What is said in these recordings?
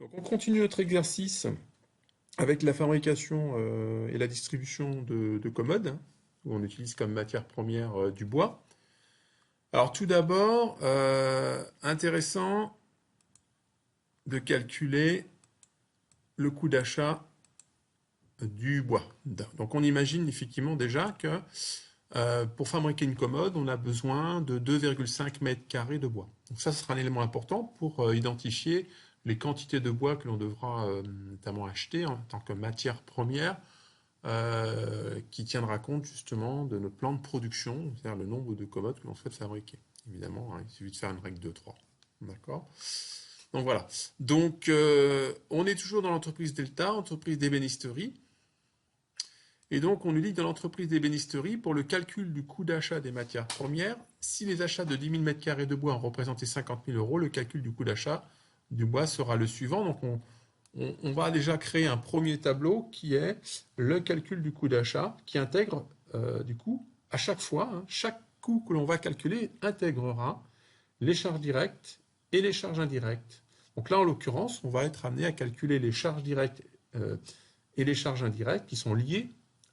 Donc on continue notre exercice avec la fabrication et la distribution de commodes, hein, où on utilise comme matière première du bois. Alors tout d'abord, intéressant de calculer le coût d'achat du bois. Donc on imagine effectivement déjà que pour fabriquer une commode, on a besoin de 2,5 mètres carrés de bois. Donc ça, ce sera un élément important pour identifier les quantités de bois que l'on devra notamment acheter en tant que matière première, qui tiendra compte justement de notre plan de production, c'est-à-dire le nombre de commodes que l'on souhaite fabriquer. Évidemment, hein, il suffit de faire une règle de 3. D'accord. Donc voilà. Donc on est toujours dans l'entreprise Delta, entreprise d'ébénisterie. Et donc, on nous dit que dans l'entreprise d'ébénisterie, pour le calcul du coût d'achat des matières premières, si les achats de 10 000 m² de bois ont représenté 50 000 euros, le calcul du coût d'achat du bois sera le suivant. Donc, on va déjà créer un premier tableau qui est le calcul du coût d'achat, qui intègre, du coup, à chaque fois, hein, chaque coût que l'on va calculer intégrera les charges directes et les charges indirectes. Donc là, en l'occurrence, on va être amené à calculer les charges directes et les charges indirectes qui sont liées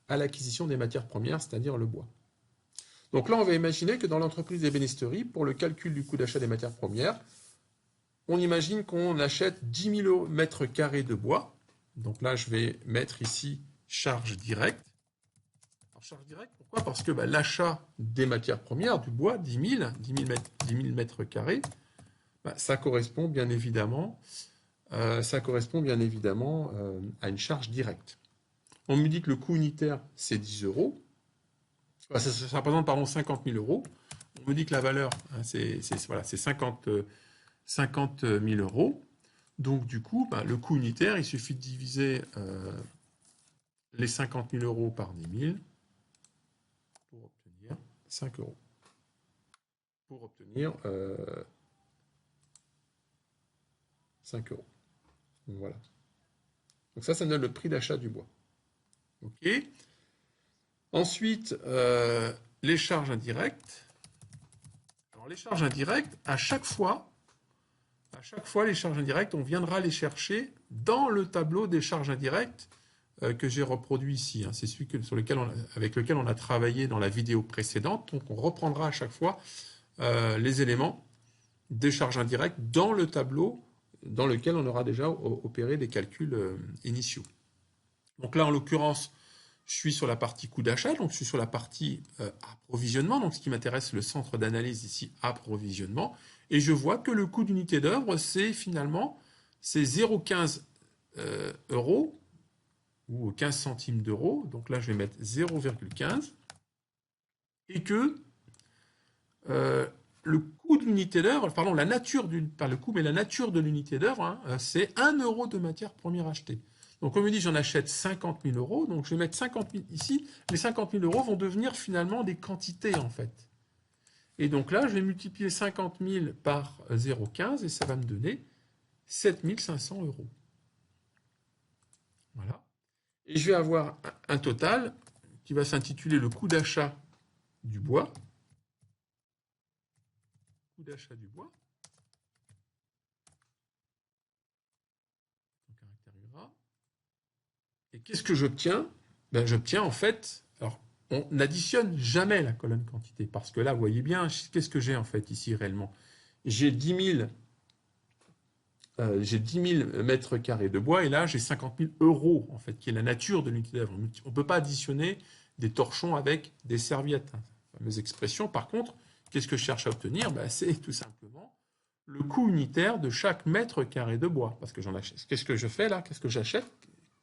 à l'acquisition des matières premières, c'est-à-dire le bois. Donc là, on va imaginer que dans l'entreprise d'ébénisterie, pour le calcul du coût d'achat des matières premières, on imagine qu'on achète 10 000 mètres carrés de bois. Donc là, je vais mettre ici charge directe. Alors, charge directe, pourquoi? Parce que l'achat des matières premières, du bois, 10 000 mètres carrés, ça correspond bien évidemment, à une charge directe. On me dit que le coût unitaire, c'est 10 euros. Ça représente, pardon, 50 000 euros. On me dit que la valeur, hein, c'est voilà, 50 000 euros. Donc, du coup, le coût unitaire, il suffit de diviser les 50 000 euros par 10 000 pour obtenir 5 euros. Pour obtenir 5 euros. Donc, voilà. Donc, ça me donne le prix d'achat du bois. OK. Ensuite, les charges indirectes. Alors, les charges indirectes, à chaque fois, les charges indirectes, on viendra les chercher dans le tableau des charges indirectes que j'ai reproduit ici. Hein. C'est celui avec lequel on a travaillé dans la vidéo précédente. Donc on reprendra à chaque fois les éléments des charges indirectes dans le tableau dans lequel on aura déjà opéré des calculs initiaux. Donc là, en l'occurrence, je suis sur la partie coût d'achat, donc je suis sur la partie approvisionnement. Donc ce qui m'intéresse, le centre d'analyse ici, approvisionnement. Et je vois que le coût d'unité d'œuvre, c'est finalement 0,15 euros ou 15 centimes d'euros. Donc là, je vais mettre 0,15. Et que le coût de l'unité d'œuvre, pardon, la nature pas le coût, mais la nature de l'unité d'œuvre, hein, c'est 1 euro de matière première achetée. Donc on me dit j'en achète 50 000 euros, donc je vais mettre 50 000 ici. Les 50 000 euros vont devenir finalement des quantités en fait. Et donc là, je vais multiplier 50 000 par 0,15 et ça va me donner 7 500 euros. Voilà. Et je vais avoir un total qui va s'intituler le coût d'achat du bois. Coût d'achat du bois. En caractère gras. Et qu'est-ce que j'obtiens? J'obtiens en fait, alors on n'additionne jamais la colonne quantité, parce que là, vous voyez bien, qu'est-ce que j'ai en fait ici réellement? J'ai 10 000, j'ai 10 000 mètres carrés de bois, et là, j'ai 50 000 euros, en fait, qui est la nature de l'unité d'œuvre. On ne peut pas additionner des torchons avec des serviettes. Hein, fameuse expression. Par contre, qu'est-ce que je cherche à obtenir? C'est tout simplement le coût unitaire de chaque mètre carré de bois. Parce que j'en achète. Qu'est-ce que je fais là? Qu'est-ce que j'achète?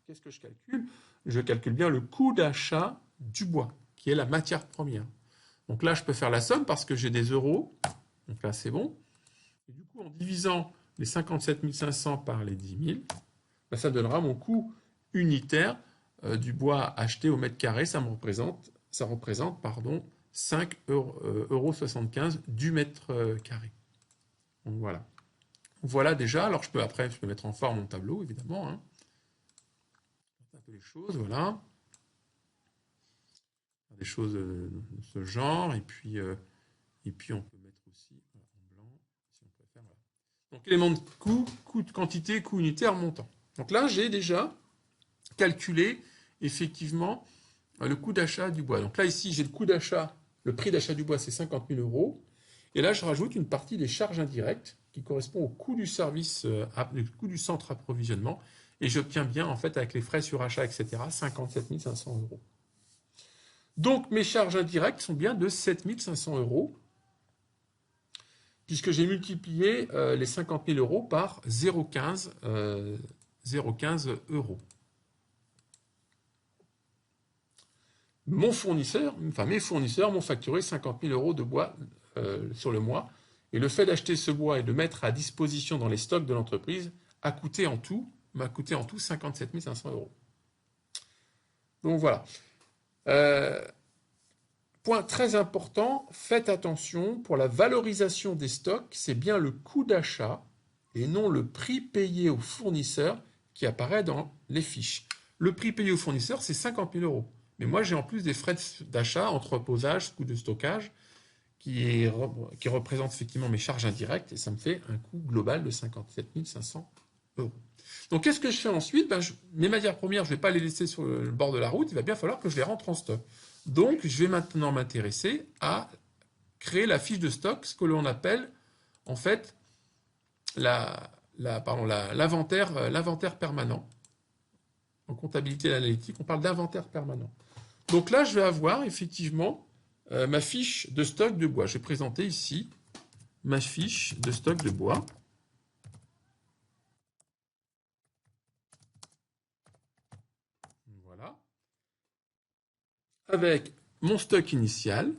Qu'est-ce que je calcule? Je calcule bien le coût d'achat du bois, qui est la matière première. Donc là, je peux faire la somme parce que j'ai des euros. Donc là, c'est bon. Et du coup, en divisant les 57 500 par les 10 000, ça donnera mon coût unitaire du bois acheté au mètre carré. Ça représente 5,75 € du mètre carré. Donc voilà. Voilà déjà. Alors après, je peux mettre en forme mon tableau, évidemment. Hein. Un peu les choses, voilà. Des choses de ce genre. Et puis on peut mettre aussi voilà, en blanc, si on préfère. Voilà. Donc élément de coût, coût de quantité, coût unitaire, montant. Donc là, j'ai déjà calculé effectivement le coût d'achat du bois. Donc là, ici, j'ai le coût d'achat, le prix d'achat du bois, c'est 50 000 euros. Et là, je rajoute une partie des charges indirectes qui correspond au coût du service, au coût du centre d'approvisionnement. Et j'obtiens bien, en fait, avec les frais sur achat, etc., 57 500 euros. Donc, mes charges indirectes sont bien de 7 500 euros, puisque j'ai multiplié les 50 000 euros par 0,15 euros. Mes fournisseurs m'ont facturé 50 000 euros de bois sur le mois. Et le fait d'acheter ce bois et de mettre à disposition dans les stocks de l'entreprise m'a coûté en tout 57 500 euros. Donc voilà. Point très important, faites attention, pour la valorisation des stocks, c'est bien le coût d'achat et non le prix payé au fournisseur qui apparaît dans les fiches. Le prix payé au fournisseur, c'est 50 000 euros. Mais moi, j'ai en plus des frais d'achat, entreposage, coût de stockage, qui représente effectivement mes charges indirectes, et ça me fait un coût global de 57 500 euros. Donc, qu'est-ce que je fais ensuite? Mes matières premières, je ne vais pas les laisser sur le bord de la route, il va bien falloir que je les rentre en stock. Donc, je vais maintenant m'intéresser à créer la fiche de stock, ce que l'on appelle en fait l'inventaire permanent. En comptabilité et analytique, on parle d'inventaire permanent. Donc là, je vais avoir effectivement ma fiche de stock de bois. Je vais présenter ici ma fiche de stock de bois. Voilà. Avec mon stock initial.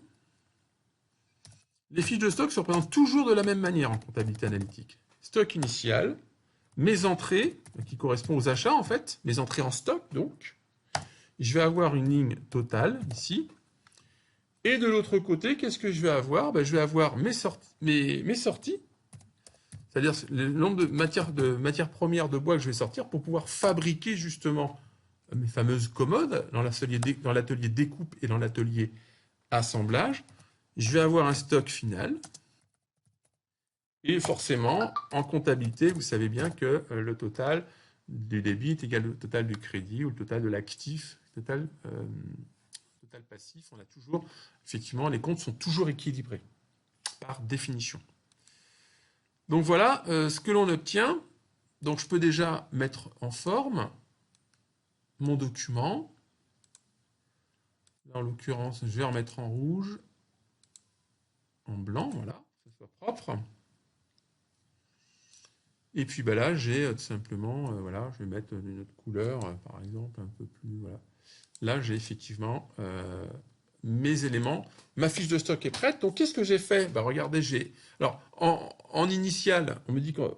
Les fiches de stock se représentent toujours de la même manière en comptabilité analytique. Stock initial, mes entrées, qui correspondent aux achats en fait, mes entrées en stock donc. Je vais avoir une ligne totale ici. Et de l'autre côté, qu'est-ce que je vais avoir? Je vais avoir mes sorties, c'est-à-dire le nombre de matières premières de bois que je vais sortir pour pouvoir fabriquer justement mes fameuses commodes dans l'atelier découpe et dans l'atelier assemblage. Je vais avoir un stock final. Et forcément, en comptabilité, vous savez bien que le total du débit est égal au total du crédit ou le total de l'actif, total passif. On a toujours, effectivement, les comptes sont toujours équilibrés, par définition. Donc voilà ce que l'on obtient. Donc je peux déjà mettre en forme mon document. Là, en l'occurrence, je vais en mettre en rouge, en blanc, voilà, que ce soit propre. Et puis là, j'ai tout simplement, voilà, je vais mettre une autre couleur, par exemple, un peu plus, voilà. Là, j'ai effectivement mes éléments. Ma fiche de stock est prête. Donc, qu'est-ce que j'ai fait? Regardez, alors, en initial, on me dit que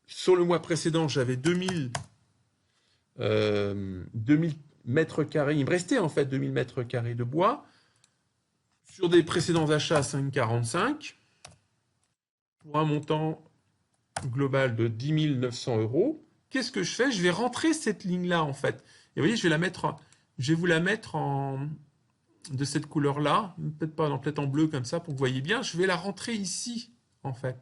sur le mois précédent, j'avais 2000 mètres carrés. Il me restait en fait 2000 mètres carrés de bois. Sur des précédents achats, 5,45 pour un montant global de 10 900 euros. Qu'est-ce que je fais? Je vais rentrer cette ligne-là en fait. Et vous voyez, je vais vous la mettre de cette couleur-là, peut-être en bleu comme ça pour que vous voyez bien. Je vais la rentrer ici en fait.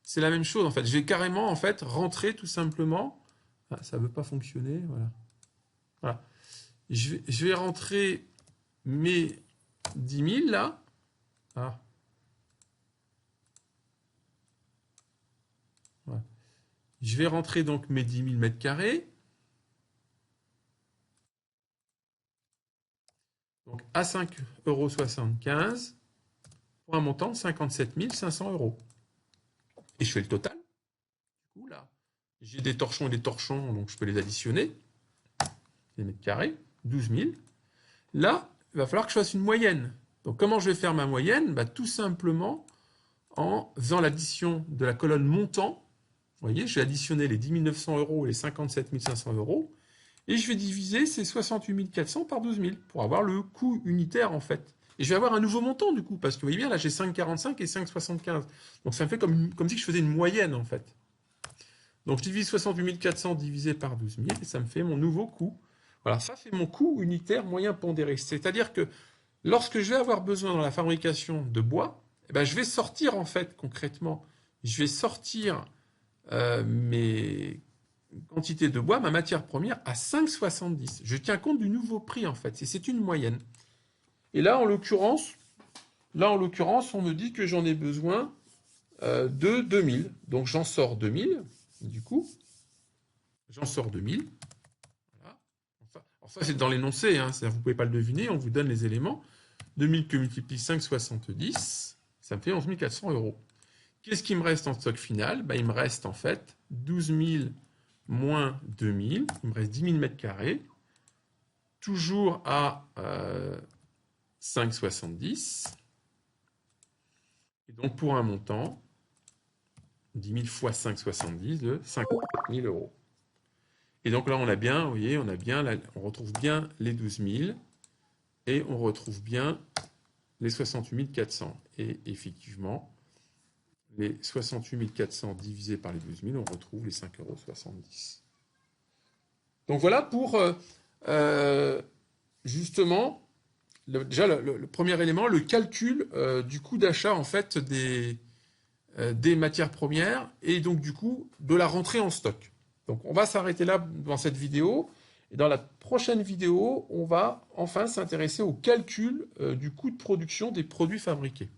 C'est la même chose en fait. Je vais carrément en fait rentrer tout simplement. Ah, ça ne veut pas fonctionner, voilà. Voilà. Je vais rentrer mes 10 000 là. Ah. Ouais. Je vais rentrer donc mes 10 000 mètres carrés. Donc à 5,75 € pour un montant de 57 500 euros. Et je fais le total. Du coup, là, j'ai des torchons et des torchons, donc je peux les additionner. Les mètres carrés, 12 000. Là, il va falloir que je fasse une moyenne. Donc comment je vais faire ma moyenne? Tout simplement en faisant l'addition de la colonne montant. Vous voyez, je vais additionner les 10 900 euros et les 57 500 euros. Et je vais diviser ces 68 400 par 12 000 pour avoir le coût unitaire en fait. Et je vais avoir un nouveau montant du coup, parce que vous voyez bien, là j'ai 5,45 et 5,75. Donc ça me fait comme si je faisais une moyenne en fait. Donc je divise 68 400 divisé par 12 000 et ça me fait mon nouveau coût. Voilà, ça c'est mon coût unitaire moyen pondéré. C'est-à-dire que lorsque je vais avoir besoin dans la fabrication de bois, je vais sortir en fait concrètement, je vais sortir mes quantités de bois, ma matière première, à 5,70. Je tiens compte du nouveau prix, en fait. Et c'est une moyenne. Et là, en l'occurrence, on me dit que j'en ai besoin de 2000. Donc, j'en sors 2000, du coup. J'en sors 2000. Voilà. Alors ça, c'est dans l'énoncé, hein. Vous ne pouvez pas le deviner, on vous donne les éléments. 2000 que multiplie 5,70, ça me fait 11 400 €. Qu'est-ce qui me reste en stock final? Il me reste en fait 12 000 moins 2000, il me reste 10 000 mètres carrés, toujours à 5,70. Et donc pour un montant, 10 000 fois 5,70 de 54 000 €. Et donc là, on a bien, vous voyez, on retrouve bien les 12 000 et on retrouve bien les 68 400. Et effectivement, les 68 400 divisé par les 12 000, on retrouve les 5,70 €. Donc voilà pour justement, déjà le premier élément, le calcul du coût d'achat en fait des matières premières et donc du coup de la rentrée en stock. Donc on va s'arrêter là dans cette vidéo. Et dans la prochaine vidéo, on va enfin s'intéresser au calcul du coût de production des produits fabriqués.